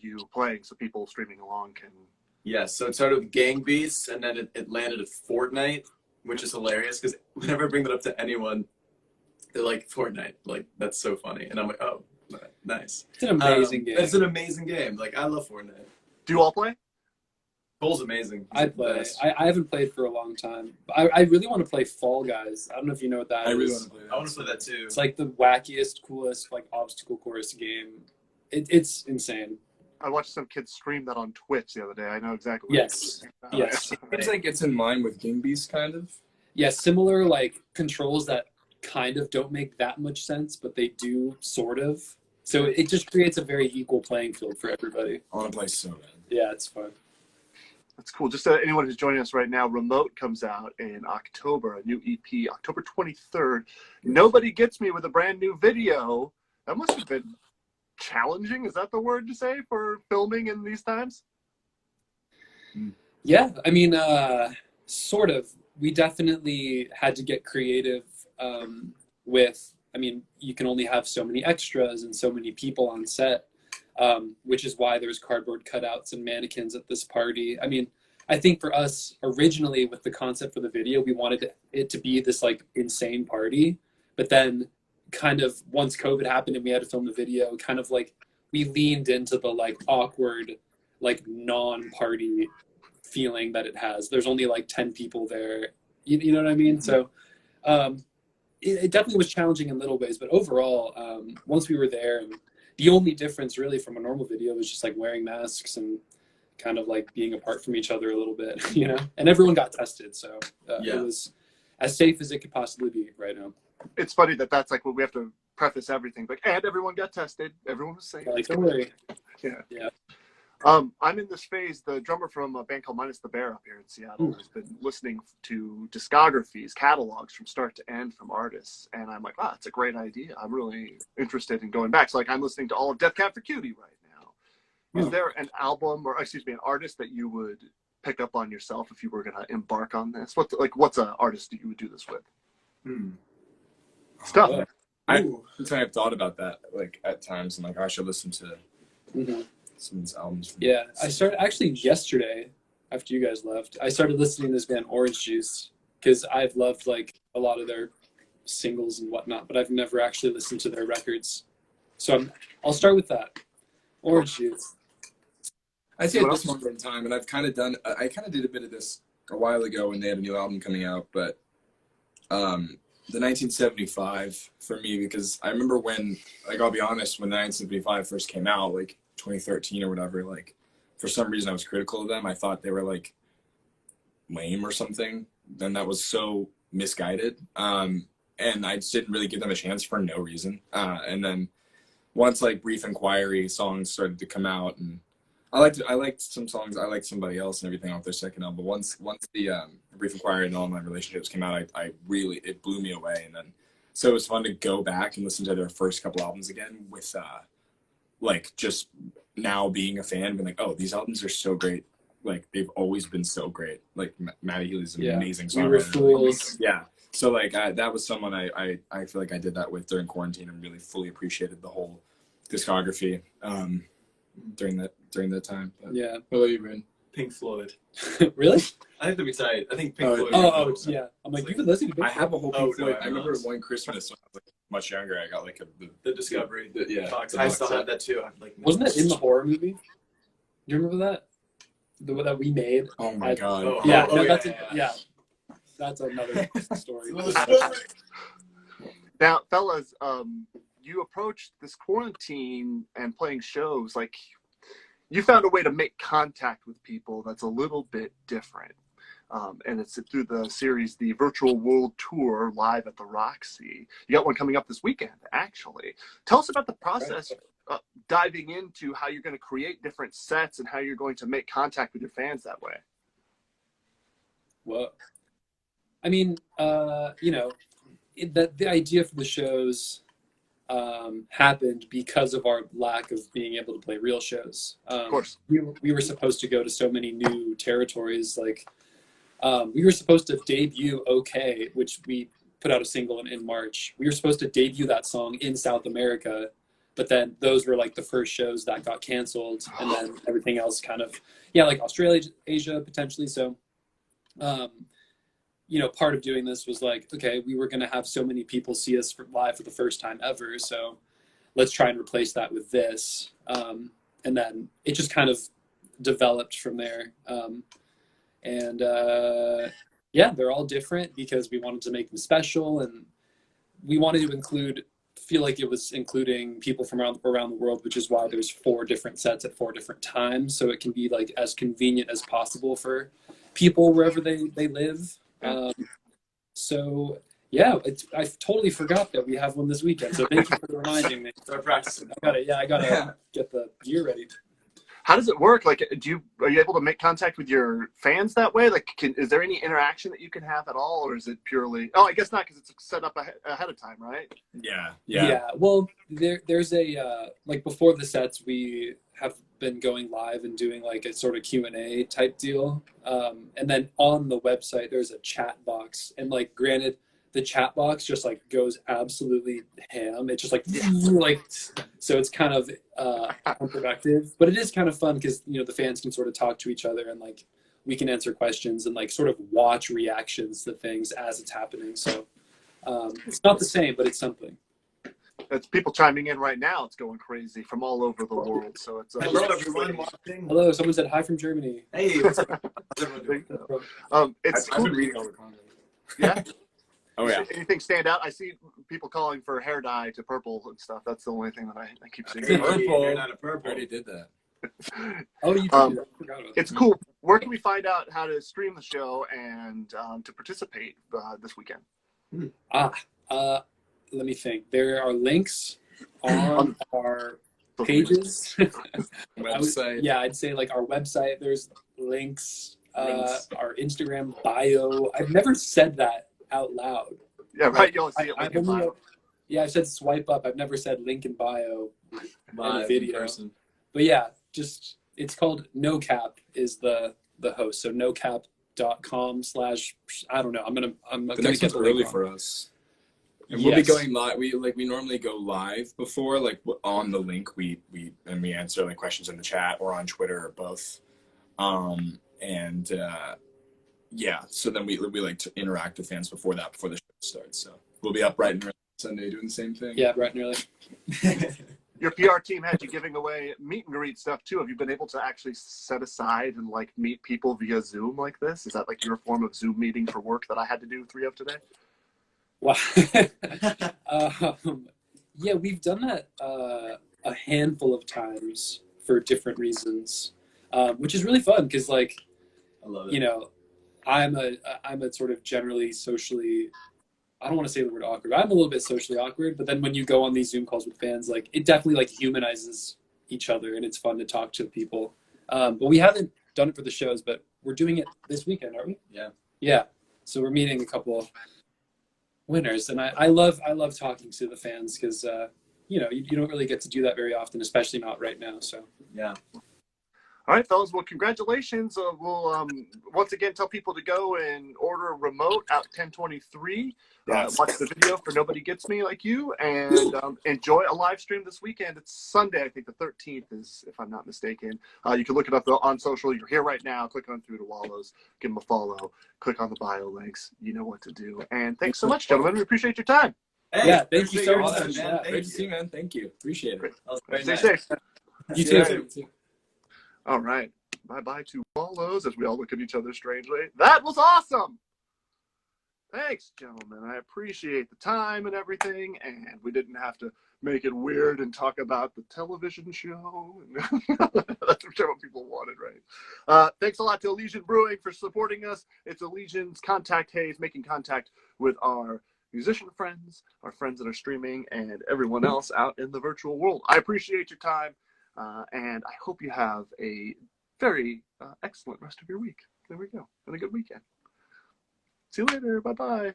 are you playing so people streaming along can... Yeah, so it started with Gang Beasts, and then it landed at Fortnite, which is hilarious because whenever I bring that up to anyone, they're like, Fortnite, like, that's so funny. And I'm like, oh, nice. It's an amazing game. It's an amazing game. Like, I love Fortnite. Do you all play? Cole's amazing. He's I play. I haven't played for a long time. I really want to play Fall Guys. I don't know if you know what that is. I really want to play that. I want to play that too. It's like the wackiest, coolest, like, obstacle course game. It's insane. I watched some kids stream that on Twitch the other day. I know exactly what Yes. you're Yes. It's like it's in line with Gang Beast, kind of. Yeah, similar, like, controls that kind of don't make that much sense, but they do sort of. So it just creates a very equal playing field for everybody. I want to play so bad. Yeah, it's fun. That's cool. Just anyone who's joining us right now, Remote comes out in October, a new EP, October 23rd. Nobody Gets Me with a brand new video. That must have been challenging. Is that the word to say for filming in these times? Yeah, I mean, sort of. We definitely had to get creative with, I mean, you can only have so many extras and so many people on set. Which is why there's cardboard cutouts and mannequins at this party. I mean, I think for us, originally with the concept for the video, we wanted it to be this like insane party. But then kind of once COVID happened and we had to film the video, kind of like we leaned into the like awkward, like non-party feeling that it has. There's only like 10 people there. You know what I mean? So it definitely was challenging in little ways. But overall, once we were there, and the only difference really from a normal video was just like wearing masks and kind of like being apart from each other a little bit, you know? And everyone got tested, so it was as safe as it could possibly be right now. It's funny that that's like what we have to preface everything. Like, and everyone got tested. Everyone was safe. Like, don't worry. Yeah. I'm in this phase. The drummer from a band called Minus the Bear up here in Seattle has been listening to discographies, catalogs from start to end from artists. And I'm like, wow, that's a great idea. I'm really interested in going back. So like I'm listening to all of Death Cab for Cutie right now. Is there an album or excuse me, an artist that you would pick up on yourself if you were going to embark on this? What's an artist that you would do this with? Stuff. I've thought about that like at times and like I should listen to some of these albums. Yeah, I started actually yesterday after you guys left. I started listening to this band Orange Juice because I've loved like a lot of their singles and whatnot, but I've never actually listened to their records. So I'll start with that. Orange Juice. I say at this moment in time, and I kind of did a bit of this a while ago when they had a new album coming out, but the 1975 for me, because I remember when, like, I'll be honest, when the 1975 first came out, like 2013 or whatever, like, for some reason I was critical of them. I thought they were, like, lame or something. Then that was so misguided. And I just didn't really give them a chance for no reason. And then once, like, Brief Inquiry songs started to come out, and I liked some songs. I liked Somebody Else and everything off their second album. But once the Brief Inquiry and All My Relationships came out, it blew me away. And then, so it was fun to go back and listen to their first couple albums again with, like, just now being a fan, being like, oh, these albums are so great. Like, they've always been so great. Like, Matty Healy's an amazing songwriter. We Were Fools. Yeah. So, like, that was someone I feel like I did that with during quarantine and really fully appreciated the whole discography during that time. But yeah. What about you, Bryn? Pink Floyd. Really? I think that'd be tight. I think Pink Floyd. Yeah. I'm like, you've been listening to Pink I have a whole Pink Floyd. No, I remember one Christmas when I was like much younger. I got like the Discovery. I still had that too. Wasn't that in the horror movie? You remember that? The one that we made? Oh my god. That's another story. Now, fellas, you approached this quarantine and playing shows, like, you found a way to make contact with people that's a little bit different. And it's through the series, the Virtual World Tour live at the Roxy. You got one coming up this weekend, actually. Tell us about the process, diving into how you're going to create different sets and how you're going to make contact with your fans that way. Well, I mean, you know, the idea for the shows happened because of our lack of being able to play real shows. Of course. We were supposed to go to so many new territories. Like, we were supposed to debut OK, which we put out a single in March. We were supposed to debut that song in South America, but then those were like the first shows that got canceled, and then everything else kind of, yeah, like Australia, Asia potentially. So, you know, part of doing this was like, okay, we were going to have so many people see us live for the first time ever, so let's try and replace that with this. And then it just kind of developed from there. Yeah, they're all different because we wanted to make them special, and we wanted to feel like it was including people from around the world, which is why there's 4 different sets at 4 different times, so it can be like as convenient as possible for people wherever they live. So yeah, I totally forgot that we have one this weekend, so thank you for reminding me. Start practicing. I gotta get the gear ready. How does it work? Like, are you able to make contact with your fans that way? Like, is there any interaction that you can have at all, or is it purely? Oh, I guess not, because it's set up ahead of time, right? Yeah. Well, there's a like before the sets, we have been going live and doing like a sort of Q&A type deal, and then on the website there's a chat box, and like granted, the chat box just like goes absolutely ham. It's just like so it's kind of unproductive, but it is kind of fun because, you know, the fans can sort of talk to each other, and like we can answer questions and like sort of watch reactions to things as it's happening. So it's not the same, but it's something. It's people chiming in right now. It's going crazy from all over the world. So it's Hello, everyone watching. Hello, someone said hi from Germany. Hey, what's up? How's everyone doing? It's I've cool. been reading all the comments. Yeah. Oh yeah. Anything stand out? I see people calling for hair dye to purple and stuff. That's the only thing that I keep seeing. Hey, Purple. you're not a I purple. already did that. Oh, you did. Um, I forgot about It's that. cool. Where can we find out how to stream the show and to participate this weekend? Let me think. There are links on our pages. Website. I'd say like our website. There's links. Our Instagram bio. I've never said that out loud. Yeah, right. You only see it I've link in only- bio. Yeah, I've said swipe up. I've never said link in bio in a Live in video. person. But yeah, just it's called No Cap is the host. So nocap.com/ I don't know. I'm The gonna next get one's the early link wrong. for us. And we'll be Yes. going live. We normally go live before, like on the link. We answer like questions in the chat or on Twitter or both. Yeah. So then we like to interact with fans before the show starts. So we'll be up bright and early Sunday doing the same thing. Yeah, right and early. Your PR team had you giving away meet and greet stuff too. Have you been able to actually set aside and like meet people via Zoom like this? Is that like your form of Zoom meeting for work that I had to do 3 of today? Wow. Yeah, we've done that a handful of times for different reasons, which is really fun because, like, I love it. you know, I'm a sort of generally socially, I don't want to say the word awkward. I'm a little bit socially awkward, but then when you go on these Zoom calls with fans, like it definitely like humanizes each other, and it's fun to talk to people. But we haven't done it for the shows, but we're doing it this weekend, aren't we? Yeah. Yeah. So we're meeting a couple winners, and I love talking to the fans because you know, you don't really get to do that very often, especially not right now. So Yeah. All right, fellas. Well, congratulations. We'll once again tell people to go and order a remote out 1023. Yes. Watch the video for Nobody Gets Me Like You, and enjoy a live stream this weekend. It's Sunday, I think the 13th is, if I'm not mistaken. You can look it up on social. You're here right now. Click on through to Wallows. Give them a follow. Click on the bio links. You know what to do. And thanks so much, gentlemen. We appreciate your time. Hey, Yeah, thank you so appreciate your much. time, man. Yeah, Thank Great to you. see you, man. Thank you. Appreciate it. Great. That was very Stay nice. safe. you Yeah. too. All right. Bye-bye to Wallows as we all look at each other strangely. That was awesome. Thanks, gentlemen. I appreciate the time and everything, and we didn't have to make it weird and talk about the television show. That's what people wanted, right? Thanks a lot to Elysian Brewing for supporting us. It's Elysian's Contact Haze, making contact with our musician friends, our friends that are streaming, and everyone else out in the virtual world. I appreciate your time, and I hope you have a very excellent rest of your week. There we go. And a good weekend. See you later. Bye-bye.